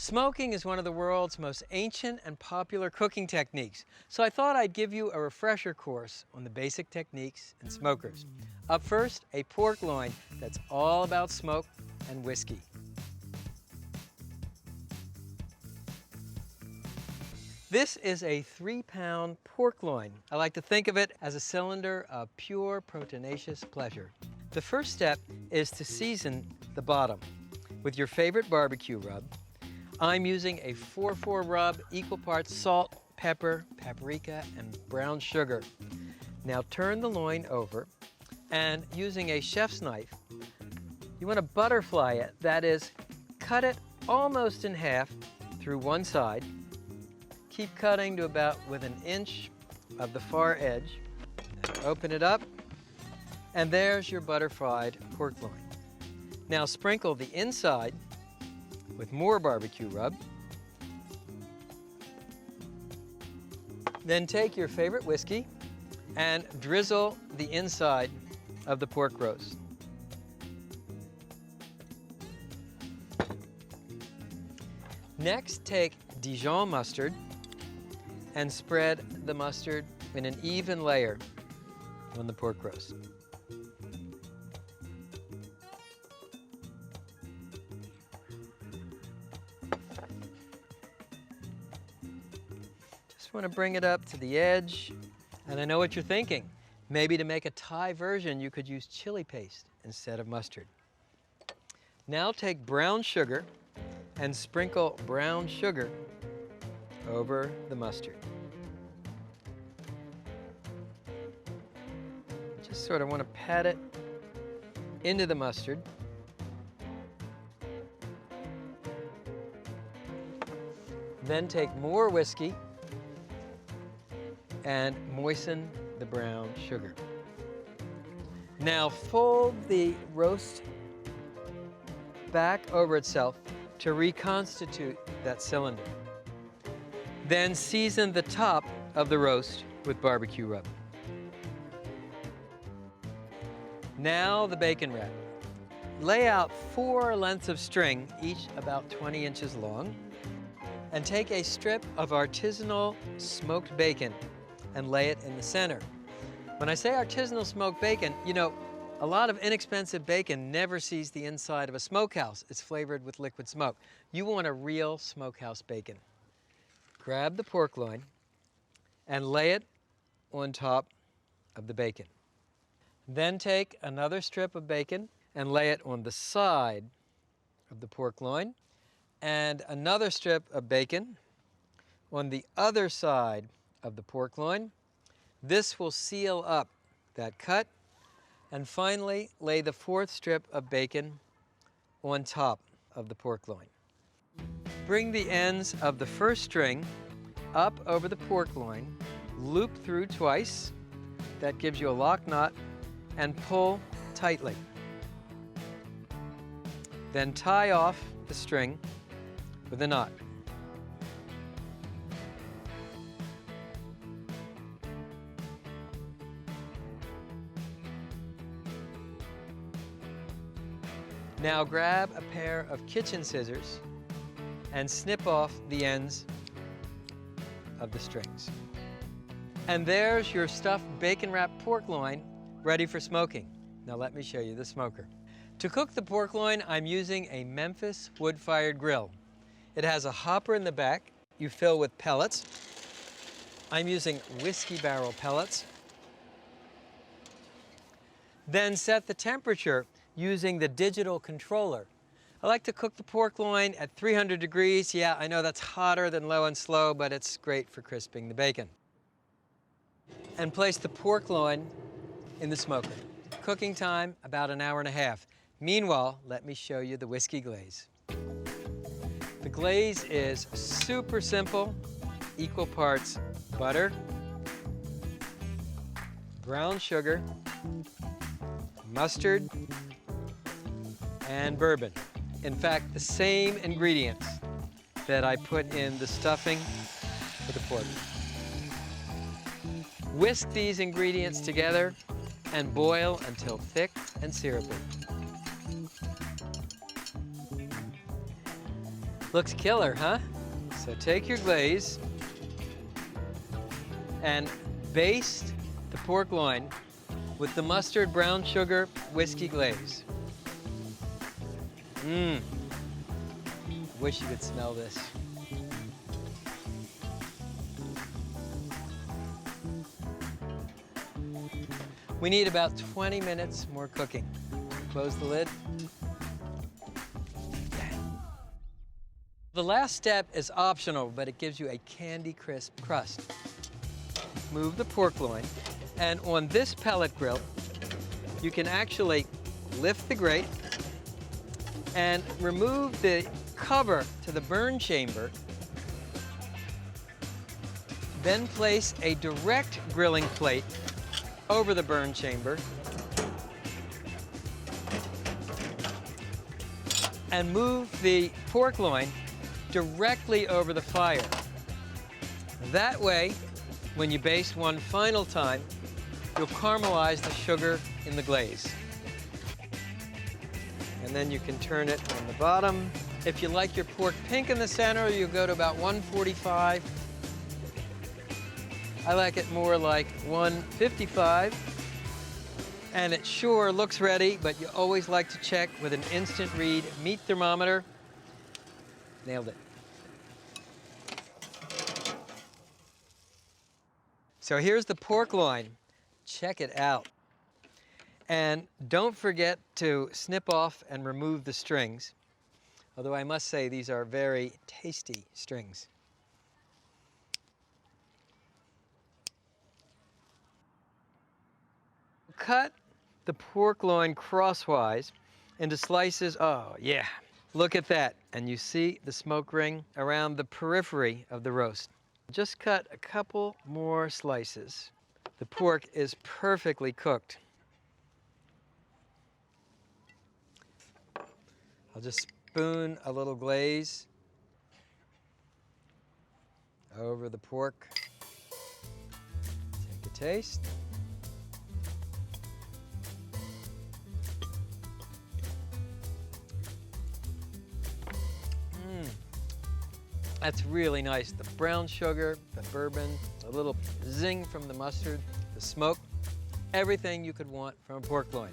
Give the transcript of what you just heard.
Smoking is one of the world's most ancient and popular cooking techniques, so I thought I'd give you a refresher course on the basic techniques in smokers. Up first, a pork loin that's all about smoke and whiskey. This is a 3-pound pork loin. I like to think of it as a cylinder of pure proteinaceous pleasure. The first step is to season the bottom with your favorite barbecue rub. I'm using a 4-4 rub, equal parts salt, pepper, paprika, and brown sugar. Now turn the loin over, and using a chef's knife, you want to butterfly it. That is, cut it almost in half through one side. Keep cutting to about within an inch of the far edge. Open it up, and there's your butterflied pork loin. Now sprinkle the inside with more barbecue rub. Then take your favorite whiskey and drizzle the inside of the pork roast. Next, take Dijon mustard and spread the mustard in an even layer on the pork roast. Want to bring it up to the edge, and I know what you're thinking. Maybe to make a Thai version, you could use chili paste instead of mustard. Now take brown sugar and sprinkle brown sugar over the mustard. Just sort of want to pat it into the mustard. Then take more whiskey and moisten the brown sugar. Now fold the roast back over itself to reconstitute that cylinder. Then season the top of the roast with barbecue rub. Now the bacon wrap. Lay out 4 lengths of string, each about 20 inches long, and take a strip of artisanal smoked bacon and lay it in the center. When I say artisanal smoked bacon, you know, a lot of inexpensive bacon never sees the inside of a smokehouse. It's flavored with liquid smoke. You want a real smokehouse bacon. Grab the pork loin and lay it on top of the bacon. Then take another strip of bacon and lay it on the side of the pork loin, and another strip of bacon on the other side of the pork loin. This will seal up that cut. And finally, lay the 4th strip of bacon on top of the pork loin. Bring the ends of the first string up over the pork loin, loop through twice. That gives you a lock knot, and pull tightly. Then tie off the string with a knot. Now grab a pair of kitchen scissors and snip off the ends of the strings. And there's your stuffed bacon-wrapped pork loin ready for smoking. Now let me show you the smoker. To cook the pork loin, I'm using a Memphis Wood Fire Grill. It has a hopper in the back you fill with pellets. I'm using whiskey barrel pellets. Then set the temperature using the digital controller. I like to cook the pork loin at 300 degrees. Yeah, I know that's hotter than low and slow, but it's great for crisping the bacon. And place the pork loin in the smoker. Cooking time, about an hour and a half. Meanwhile, let me show you the whiskey glaze. The glaze is super simple, equal parts butter, brown sugar, mustard, and bourbon. In fact, the same ingredients that I put in the stuffing for the pork. Whisk these ingredients together and boil until thick and syrupy. Looks killer, huh? So take your glaze and baste the pork loin with the mustard brown sugar whiskey glaze. Mmm. Wish you could smell this. We need about 20 minutes more cooking. Close the lid. The last step is optional, but it gives you a candy crisp crust. Move the pork loin, and on this pellet grill, you can actually lift the grate and remove the cover to the burn chamber. Then place a direct grilling plate over the burn chamber and move the pork loin directly over the fire. That way, when you baste one final time, you'll caramelize the sugar in the glaze. And then you can turn it on the bottom. If you like your pork pink in the center, you go to about 145. I like it more like 155. And it sure looks ready, but you always like to check with an instant read meat thermometer. Nailed it. So here's the pork loin. Check it out. And don't forget to snip off and remove the strings. Although I must say these are very tasty strings. Cut the pork loin crosswise into slices. Oh yeah, look at that. And you see the smoke ring around the periphery of the roast. Just cut a couple more slices. The pork is perfectly cooked. I'll just spoon a little glaze over the pork. Take a taste. That's really nice. The brown sugar, the bourbon, a little zing from the mustard, the smoke, everything you could want from a pork loin.